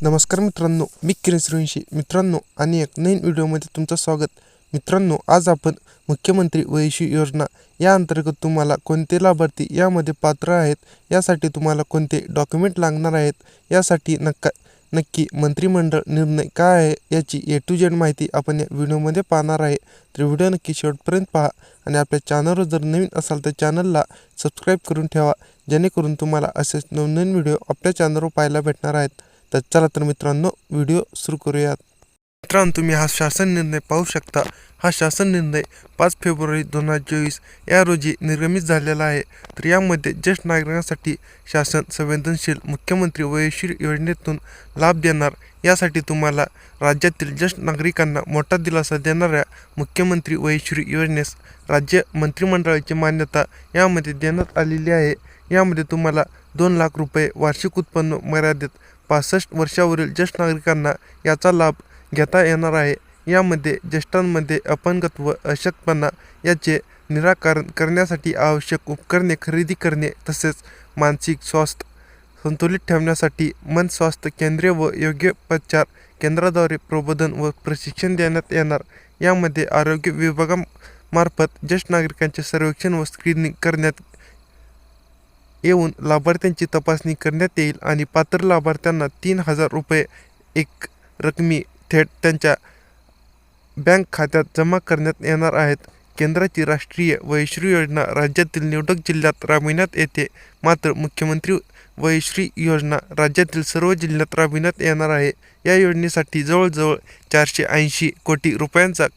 नमस्कार मित्रांनो, मी किरण सूर्यवंशी. मित्रांनो, आणि एक नवीन व्हिडिओमध्ये तुमचं स्वागत. मित्रांनो, आज आपण मुख्यमंत्री वैश्वी योजना या अंतर्गत तुम्हाला कोणते लाभार्थी यामध्ये पात्र आहेत, यासाठी तुम्हाला कोणते डॉक्युमेंट लागणार आहेत, यासाठी नक्की मंत्रिमंडळ निर्णय काय आहे याची A to Z माहिती आपण या व्हिडिओमध्ये पाहणार आहे. तर व्हिडिओ नक्की शेवटपर्यंत पहा आणि आपल्या चॅनलवर जर नवीन असाल तर चॅनलला सबस्क्राईब करून ठेवा, जेणेकरून तुम्हाला असेच नवनवीन व्हिडिओ आपल्या चॅनलवर पाहायला भेटणार आहेत. तर चला तर मित्रांनो, व्हिडिओ सुरू करूयात. मित्रांनो, तुम्ही हा शासन निर्णय पाहू शकता. हा शासन निर्णय 5 फेब्रुवारी 2024 या रोजी निर्गमित झालेला आहे. तर यामध्ये ज्येष्ठ नागरिकांसाठी शासन संवेदनशील मुख्यमंत्री वैश्वी योजनेतून लाभ देणार. यासाठी तुम्हाला राज्यातील ज्येष्ठ नागरिकांना मोठा दिलासा देणाऱ्या मुख्यमंत्री वैश्वी योजनेस राज्य मंत्रिमंडळाची मान्यता यामध्ये देण्यात आलेली आहे. यामध्ये तुम्हाला 2 लाख रुपये वार्षिक उत्पन्न मर्यादित 65 वर्षावरील ज्येष्ठ नागरिकांना याचा लाभ घेता येणार आहे. यामध्ये ज्येष्ठांमध्ये अपंगत्व, अशक्तपणा याचे निराकरण करण्यासाठी आवश्यक उपकरणे खरेदी करणे, तसेच मानसिक स्वास्थ्य संतुलित ठेवण्यासाठी मन स्वास्थ्य केंद्रे व योग्योपचार केंद्राद्वारे प्रबोधन व प्रशिक्षण देण्यात येणार. यामध्ये आरोग्य विभागामार्फत ज्येष्ठ नागरिकांचे सर्वेक्षण व स्क्रीनिंग करण्यात येऊन लाभार्थ्यांची तपासणी करण्यात येईल आणि पात्र लाभार्थ्यांना 3,000 रुपये एक रकमी थेट त्यांच्या बँक खात्यात जमा करण्यात येणार आहेत. केंद्राची राष्ट्रीय वैश्वी योजना राज्यातील निवडक जिल्ह्यात राबविण्यात येते, मात्र मुख्यमंत्री वैश्वी योजना राज्यातील सर्व जिल्ह्यात राबविण्यात येणार आहे. या योजनेसाठी जवळजवळ 480 कोटी रुपयांचा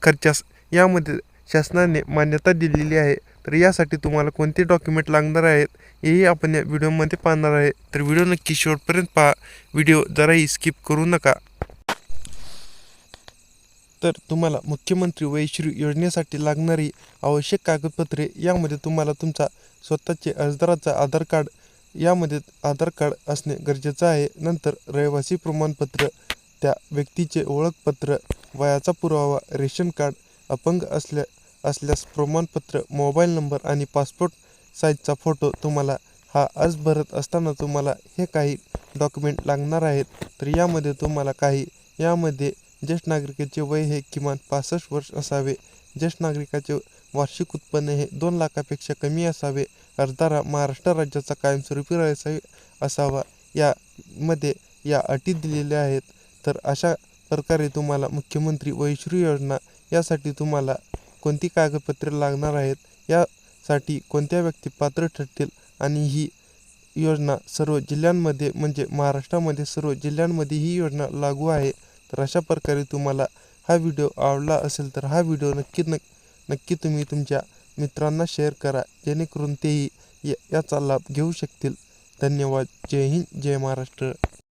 खर्चास यामध्ये शासनाने मान्यता दिलेली आहे. तर यासाठी तुम्हाला कोणते डॉक्युमेंट लागणार आहेत हेही आपण या व्हिडिओमध्ये पाहणार आहे. तर व्हिडिओ नक्की शेवटपर्यंत पहा. व्हिडिओ जराही स्किप करू नका. तर तुम्हाला मुख्यमंत्री वैश्वी योजनेसाठी लागणारी आवश्यक कागदपत्रे, यामध्ये तुम्हाला तुमचा स्वतःचे अर्जदाराचा आधार कार्ड, यामध्ये आधार कार्ड असणे गरजेचं आहे. नंतर रहिवासी प्रमाणपत्र, त्या व्यक्तीचे ओळखपत्र, वयाचा पुरावा, रेशन कार्ड, अपंग असल्यास प्रमाणपत्र, मोबाईल नंबर आणि पासपोर्ट साईजचा फोटो. तुम्हाला हा अर्ज भरत असताना तुम्हाला हे काही डॉक्युमेंट लागणार आहेत. तर यामध्ये तुम्हाला यामध्ये ज्येष्ठ नागरिकाचे वय हे किमान 65 वर्ष असावे. ज्येष्ठ नागरिकाचे वार्षिक उत्पन्न हे 2 लाखापेक्षा कमी असावे. अर्जदार महाराष्ट्र राज्याचा कायमस्वरूपी रहिवासी असावा. यामध्ये या अटी दिलेल्या आहेत. तर अशा प्रकारे तुम्हाला मुख्यमंत्री वैश्वी योजना यासाठी तुम्हाला कोणती कागदपत्रे लागणार आहेत, यासाठी कोणत्या व्यक्ती पात्र ठरतील, आणि ही योजना सर्व जिल्ह्यांमध्ये म्हणजे महाराष्ट्रामध्ये सर्व जिल्ह्यांमध्ये ही योजना लागू आहे. तर अशा प्रकारे तुम्हाला हा व्हिडिओ आवडला असेल तर हा व्हिडिओ नक्की तुम्ही तुमच्या मित्रांना शेअर करा, जेणेकरून तेही याचा लाभ घेऊ शकतील. धन्यवाद. जय हिंद, जय महाराष्ट्र.